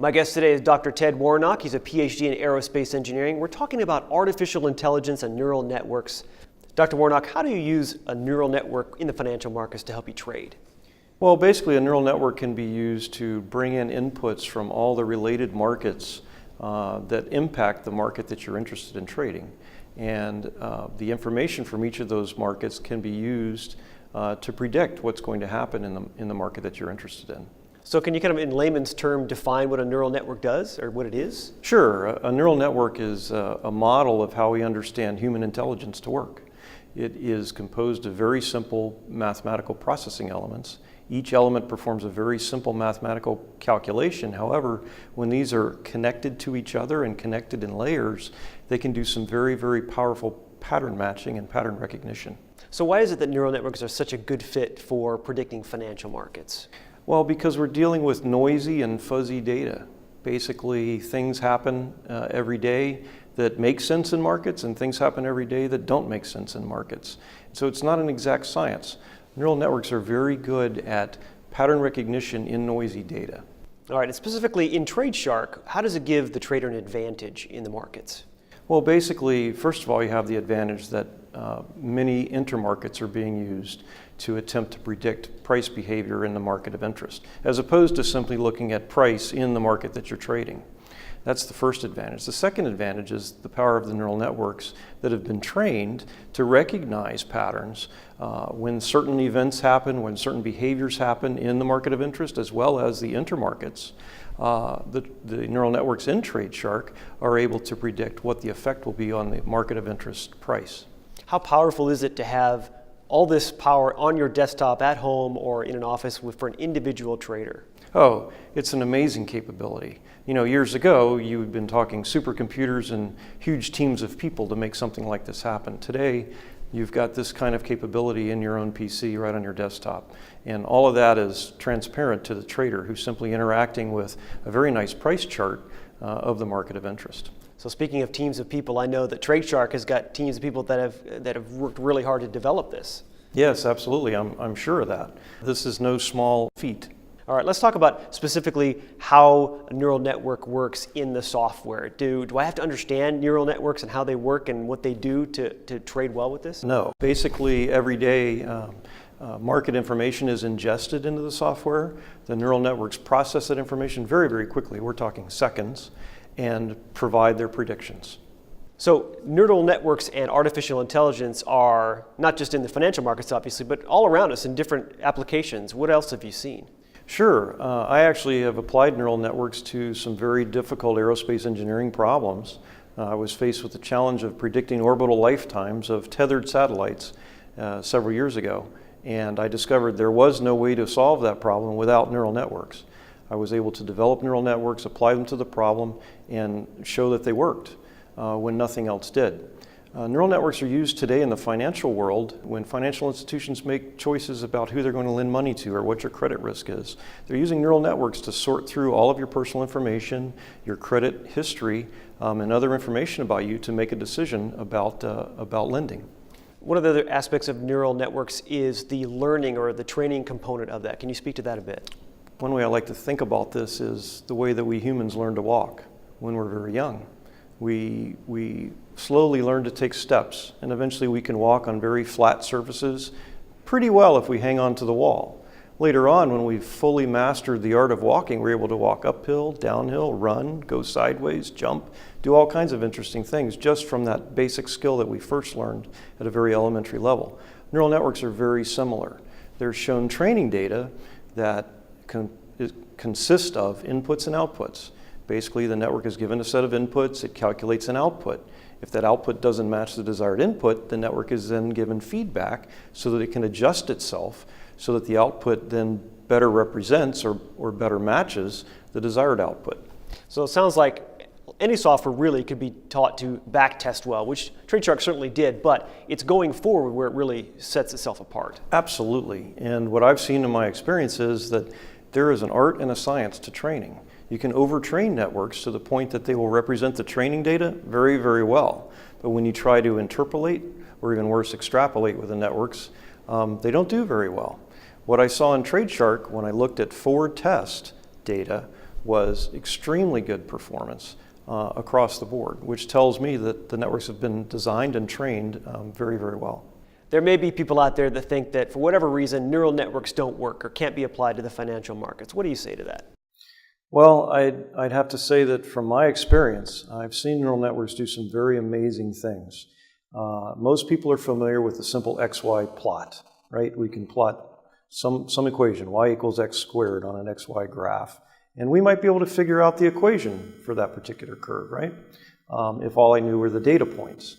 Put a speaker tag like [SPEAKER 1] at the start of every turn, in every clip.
[SPEAKER 1] My guest today is Dr. Ted Warnock. He's a PhD in aerospace engineering. We're talking about artificial intelligence and neural networks. Dr. Warnock, how do you use a neural network in the financial markets to help you trade?
[SPEAKER 2] Well, basically a neural network can be used to bring in inputs from all the related markets that impact the market that you're interested in trading. And the information from each of those markets can be used to predict what's going to happen in the market that you're interested in.
[SPEAKER 1] So can you kind of, in layman's term, define what a neural network does or what it is?
[SPEAKER 2] Sure. A neural network is a model of how we understand human intelligence to work. It is composed of very simple mathematical processing elements. Each element performs a very simple mathematical calculation. However, when these are connected to each other and connected in layers, they can do some very, very powerful pattern matching and pattern recognition.
[SPEAKER 1] So why is it that neural networks are such a good fit for predicting financial markets?
[SPEAKER 2] Well, because we're dealing with noisy and fuzzy data. Basically, things happen every day that make sense in markets, and things happen every day that don't make sense in markets. So it's not an exact science. Neural networks are very good at pattern recognition in noisy data.
[SPEAKER 1] All right, and specifically in TradeShark, how does it give the trader an advantage in the markets?
[SPEAKER 2] Well, basically, first of all, you have the advantage that many intermarkets are being used to attempt to predict price behavior in the market of interest, as opposed to simply looking at price in the market that you're trading. That's the first advantage. The second advantage is the power of the neural networks that have been trained to recognize patterns when certain events happen, when certain behaviors happen in the market of interest, as well as the intermarkets. The neural networks in TradeShark are able to predict what the effect will be on the market of interest price.
[SPEAKER 1] How powerful is it to have all this power on your desktop at home or in an office for an individual trader?
[SPEAKER 2] Oh, it's an amazing capability. You know, years ago, you'd been talking supercomputers and huge teams of people to make something like this happen. Today, you've got this kind of capability in your own PC right on your desktop. And all of that is transparent to the trader who's simply interacting with a very nice price chart of the market of interest.
[SPEAKER 1] So speaking of teams of people, I know that TradeShark has got teams of people that have worked really hard to develop this.
[SPEAKER 2] Yes, absolutely. I'm sure of that. This is no small feat.
[SPEAKER 1] All right, let's talk about specifically how a neural network works in the software. Do I have to understand neural networks and how they work and what they do to trade well with this?
[SPEAKER 2] No. Basically, every day, market information is ingested into the software. The neural networks process that information very, very quickly. We're talking seconds, and provide their predictions.
[SPEAKER 1] So neural networks and artificial intelligence are not just in the financial markets, obviously, but all around us in different applications. What else have you seen?
[SPEAKER 2] Sure. I actually have applied neural networks to some very difficult aerospace engineering problems. I was faced with the challenge of predicting orbital lifetimes of tethered satellites several years ago, and I discovered there was no way to solve that problem without neural networks. I was able to develop neural networks, apply them to the problem, and show that they worked when nothing else did. Neural networks are used today in the financial world when financial institutions make choices about who they're going to lend money to or what your credit risk is. They're using neural networks to sort through all of your personal information, your credit history, and other information about you to make a decision about lending.
[SPEAKER 1] One of the other aspects of neural networks is the learning or the training component of that. Can you speak to that a bit?
[SPEAKER 2] One way I like to think about this is the way that we humans learn to walk when we're very young. We slowly learn to take steps, and eventually we can walk on very flat surfaces pretty well if we hang on to the wall. Later on, when we've fully mastered the art of walking, we're able to walk uphill, downhill, run, go sideways, jump, do all kinds of interesting things just from that basic skill that we first learned at a very elementary level. Neural networks are very similar. They're shown training data that consist of inputs and outputs. Basically, the network is given a set of inputs, it calculates an output. If that output doesn't match the desired input, the network is then given feedback so that it can adjust itself so that the output then better represents or better matches the desired output.
[SPEAKER 1] So it sounds like any software really could be taught to backtest well, which TradeShark certainly did, but it's going forward where it really sets itself apart.
[SPEAKER 2] Absolutely. And what I've seen in my experience is that there is an art and a science to training. You can overtrain networks to the point that they will represent the training data very, very well. But when you try to interpolate, or even worse, extrapolate with the networks, they don't do very well. What I saw in TradeShark when I looked at forward test data was extremely good performance across the board, which tells me that the networks have been designed and trained very, very well.
[SPEAKER 1] There may be people out there that think that for whatever reason, neural networks don't work or can't be applied to the financial markets. What do you say to that?
[SPEAKER 2] Well, I'd have to say that from my experience, I've seen neural networks do some very amazing things. Most people are familiar with the simple XY plot, right? We can plot some equation, y equals x squared on an XY graph, and we might be able to figure out the equation for that particular curve, right? If all I knew were the data points.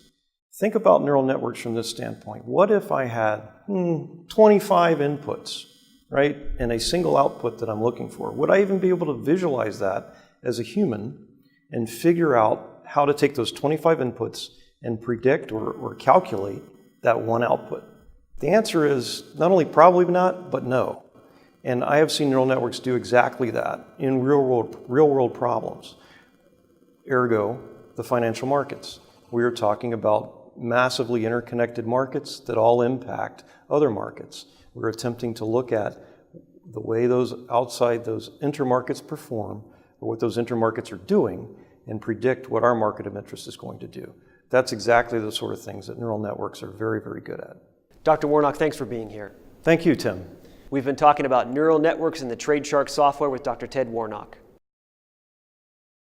[SPEAKER 2] Think about neural networks from this standpoint. What if I had 25 inputs, right, and a single output that I'm looking for? Would I even be able to visualize that as a human and figure out how to take those 25 inputs and predict or calculate that one output? The answer is not only probably not, but no. And I have seen neural networks do exactly that in real world problems. Ergo, the financial markets. We are talking about massively interconnected markets that all impact other markets. We're attempting to look at the way those intermarkets perform, or what those intermarkets are doing, and predict what our market of interest is going to do. That's exactly the sort of things that neural networks are very, very good at.
[SPEAKER 1] Dr. Warnock, thanks for being here.
[SPEAKER 2] Thank you, Tim.
[SPEAKER 1] We've been talking about neural networks and the TradeShark software with Dr. Ted Warnock.